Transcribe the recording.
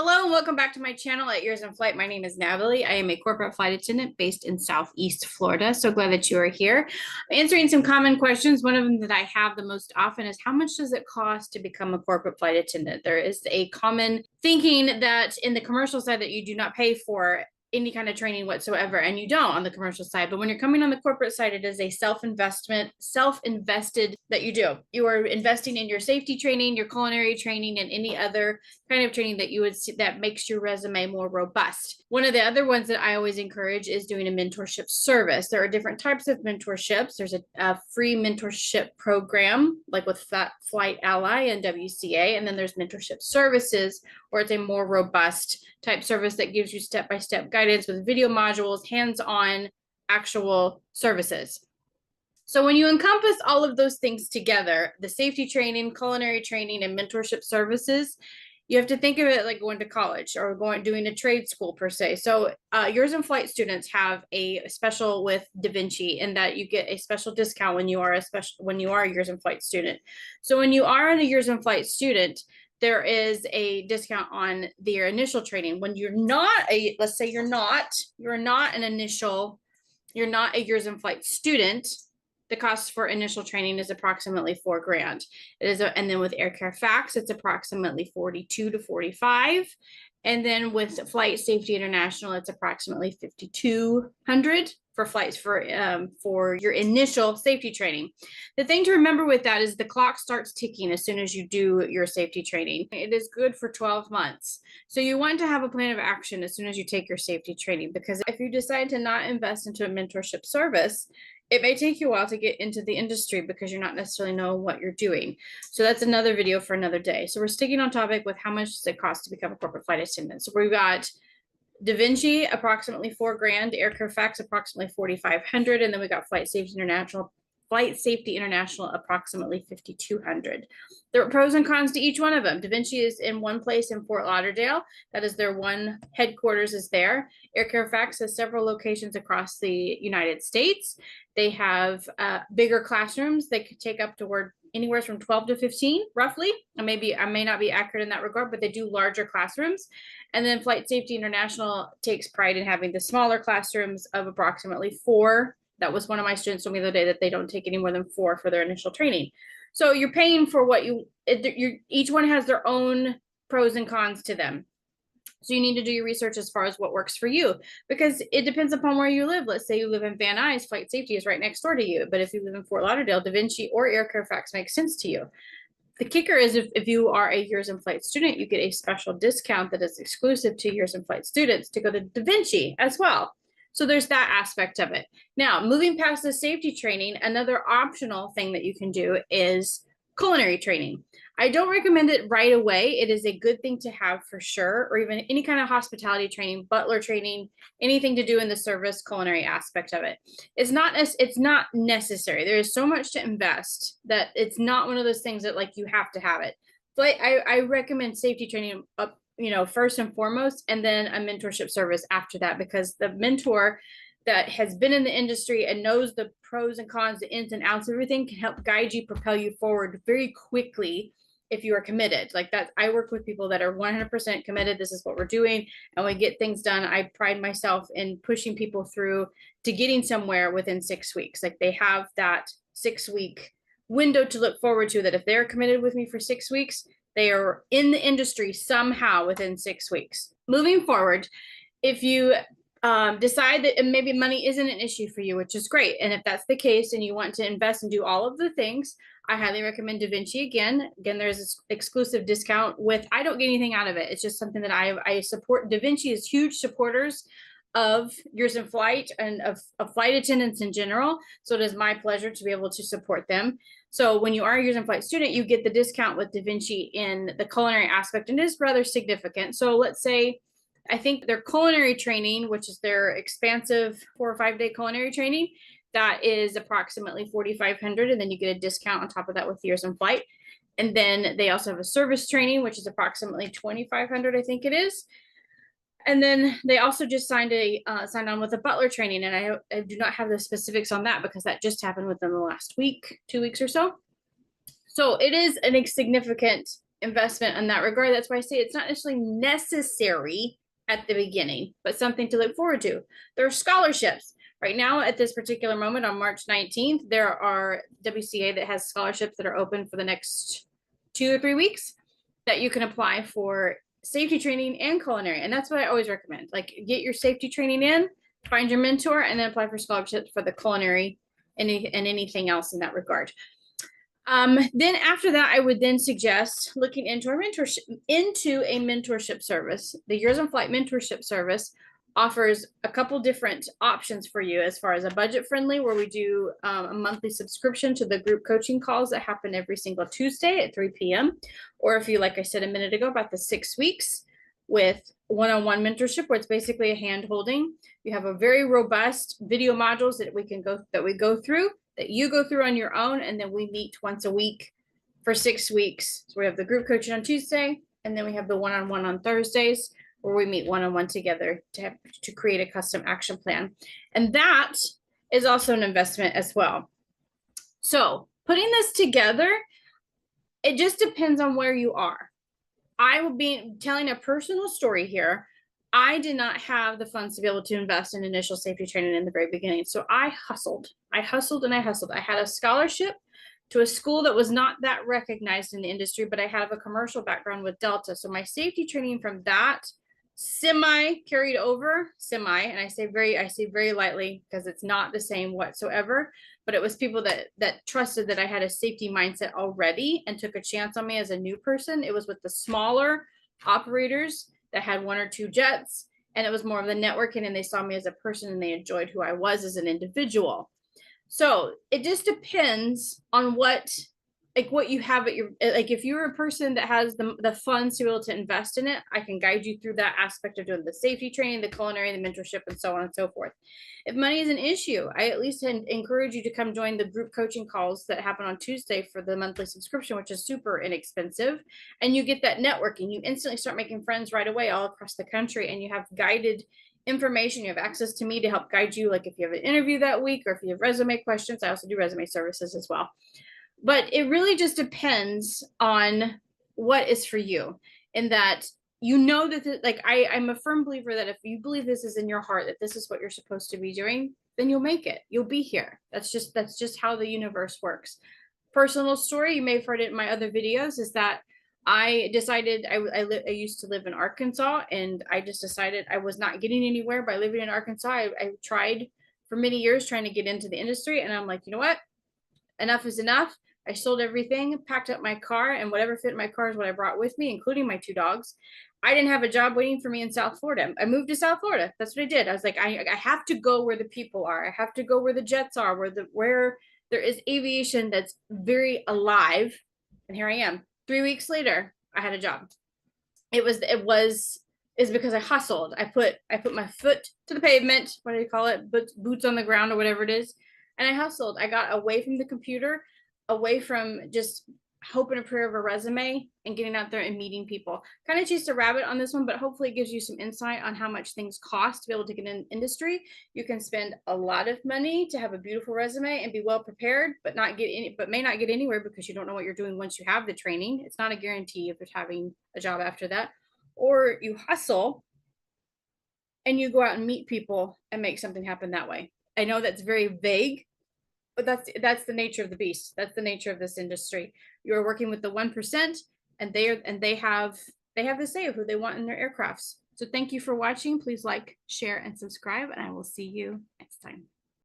Hello and welcome back to my channel at Years in Flight. My name is Natalie. I am a corporate flight attendant based in Southeast Florida. So glad that you are here. I'm answering some common questions. One of them that I have the most often is how much does it cost to become a corporate flight attendant? There is a common thinking that in the commercial side that you do not pay for any kind of training whatsoever, and you don't on the commercial side. But when you're coming on the corporate side, it is a self-invested that you do. You are investing in your safety training, your culinary training, and any other kind of training that you would see that makes your resume more robust. One of the other ones that I always encourage is doing a mentorship service. There are different types of mentorships. There's a free mentorship program, like with Flight Ally and WCA, and then there's mentorship services, where it's a more robust type service that gives you step-by-step guidance with video modules, hands-on actual services. So when you encompass all of those things together, the safety training, culinary training, and mentorship services, you have to think of it like going to college or doing a trade school per se. So Years in Flight students have a special with Da Vinci in that you get a special discount when you are a Years in Flight student. So when you are a Years in Flight student, there is a discount on their initial training. When you're not let's say you're not a Years in Flight student, the cost for initial training is approximately $4,000. And then with Aircare Facts, it's approximately 42 to 45. And then with Flight Safety International, it's approximately 5,200 for flights for your initial safety training. The thing to remember with that is the clock starts ticking as soon as you do your safety training. It is good for 12 months. So you want to have a plan of action as soon as you take your safety training, because if you decide to not invest into a mentorship service, it may take you a while to get into the industry because you're not necessarily know what you're doing. So that's another video for another day. So we're sticking on topic with how much does it cost to become a corporate flight attendant. So we've got Da Vinci, approximately $4,000, Aircare Facts, approximately 4,500, and then we got Flight Safety International, approximately 5,200. There are pros and cons to each one of them. Da Vinci is in one place in Fort Lauderdale. That is their one headquarters is there. Aircare Facts has several locations across the United States. They have bigger classrooms. They could take up to anywhere from 12 to 15, roughly. I may not be accurate in that regard, but they do larger classrooms. And then Flight Safety International takes pride in having the smaller classrooms of approximately 4. That was one of my students told me the other day that they don't take any more than 4 for their initial training. So you're paying for what each one has their own pros and cons to them. So you need to do your research as far as what works for you, because it depends upon where you live. Let's say you live in Van Nuys, Flight Safety is right next door to you. But if you live in Fort Lauderdale, Da Vinci or Aircare Facts makes sense to you. The kicker is if you are a Years in Flight student, you get a special discount that is exclusive to Years in Flight students to go to Da Vinci as well. So there's that aspect of it. Now, moving past the safety training, another optional thing that you can do is culinary training. I don't recommend it right away. It is a good thing to have for sure, or even any kind of hospitality training, butler training, anything to do in the service culinary aspect of it. It's not necessary. There is so much to invest that it's not one of those things that like you have to have it. But I recommend safety training up, first and foremost, and then a mentorship service after that, because the mentor that has been in the industry and knows the pros and cons, the ins and outs of everything, can help guide you, propel you forward very quickly if you are committed. Like that, I work with people that are 100% committed. This is what we're doing, and we get things done. I pride myself in pushing people through to getting somewhere within 6 weeks. Like they have that 6-week window to look forward to, that if they're committed with me for 6 weeks, they are in the industry somehow within 6 weeks. Moving forward, if you decide that maybe money isn't an issue for you, which is great, and if that's the case and you want to invest and do all of the things, I highly recommend Da Vinci again. There's this exclusive discount I don't get anything out of it. It's just something that I support. Da Vinci is huge supporters of Years in Flight and of flight attendants in general. So it is my pleasure to be able to support them. So when you are a Years in Flight student, you get the discount with Da Vinci in the culinary aspect, and it is rather significant. So let's say, I think their culinary training, which is their expansive 4 or 5 day culinary training, that is approximately 4,500, and then you get a discount on top of that with Years in Flight. And then they also have a service training, which is approximately 2,500, I think it is. And then they also just signed on with a butler training, and I do not have the specifics on that because that just happened within the last week, 2 weeks or so. So it is an significant investment in that regard. That's why I say it's not necessarily necessary at the beginning, but something to look forward to. There are scholarships. Right now, at this particular moment on March 19th, there are WCA that has scholarships that are open for the next 2 or 3 weeks that you can apply for safety training and culinary. And that's what I always recommend. Like, get your safety training in, find your mentor, and then apply for scholarships for the culinary and anything else in that regard. Then after that, I would then suggest looking into a mentorship service. The Years on Flight mentorship service offers a couple different options for you as far as a budget friendly, where we do a monthly subscription to the group coaching calls that happen every single Tuesday at 3 p.m. Or if you, like I said a minute ago, about the 6 weeks with one-on-one mentorship, where it's basically a hand holding. You have a very robust video modules that we go through, that you go through on your own, and then we meet once a week for 6 weeks. So we have the group coaching on Tuesday, and then we have the one-on-one on Thursdays, where we meet one-on-one together to create a custom action plan. And that is also an investment as well. So putting this together, it just depends on where you are. I will be telling a personal story here. I did not have the funds to be able to invest in initial safety training in the very beginning. So I hustled. I hustled. I had a scholarship to a school that was not that recognized in the industry, but I have a commercial background with Delta. So my safety training from that carried over, and I say very lightly because it's not the same whatsoever, but it was people that trusted that I had a safety mindset already and took a chance on me as a new person. It was with the smaller operators that had 1 or 2 jets, and it was more of the networking, and they saw me as a person and they enjoyed who I was as an individual. So it just depends on what you have at your, like, if you're a person that has the funds to be able to invest in it, I can guide you through that aspect of doing the safety training, the culinary, the mentorship, and so on and so forth. If money is an issue, I at least encourage you to come join the group coaching calls that happen on Tuesday for the monthly subscription, which is super inexpensive. And you get that networking. You instantly start making friends right away all across the country, and you have guided information. You have access to me to help guide you, like if you have an interview that week or if you have resume questions. I also do resume services as well. But it really just depends on what is for you, and that that I'm a firm believer that if you believe this is in your heart, that this is what you're supposed to be doing, then you'll make it. You'll be here. That's just how the universe works. Personal story, you may have heard it in my other videos, is that I decided I used to live in Arkansas, and I just decided I was not getting anywhere by living in Arkansas. I tried for many years trying to get into the industry, and I'm like, you know what? Enough is enough. I sold everything, packed up my car, and whatever fit in my car is what I brought with me, including my 2 dogs. I didn't have a job waiting for me in South Florida. I moved to South Florida. That's what I did. I was like, I have to go where the people are. I have to go where the jets are, where there is aviation that's very alive. And here I am. 3 weeks later, I had a job. Is because I hustled. I put my foot to the pavement. What do you call it? Boots on the ground or whatever it is. And I hustled. I got away from the computer, away from just hope and a prayer of a resume, and getting out there and meeting people. Kind of chased a rabbit on this one, but hopefully it gives you some insight on how much things cost to be able to get in industry. You can spend a lot of money to have a beautiful resume and be well prepared, but may not get anywhere because you don't know what you're doing once you have the training. It's not a guarantee if you're having a job after that. Or you hustle and you go out and meet people and make something happen that way. I know that's very vague, but that's the nature of the beast. That's the nature of this industry. You're working with the 1%, and they have the say of who they want in their aircrafts. So thank you for watching. Please like, share, and subscribe, and I will see you next time.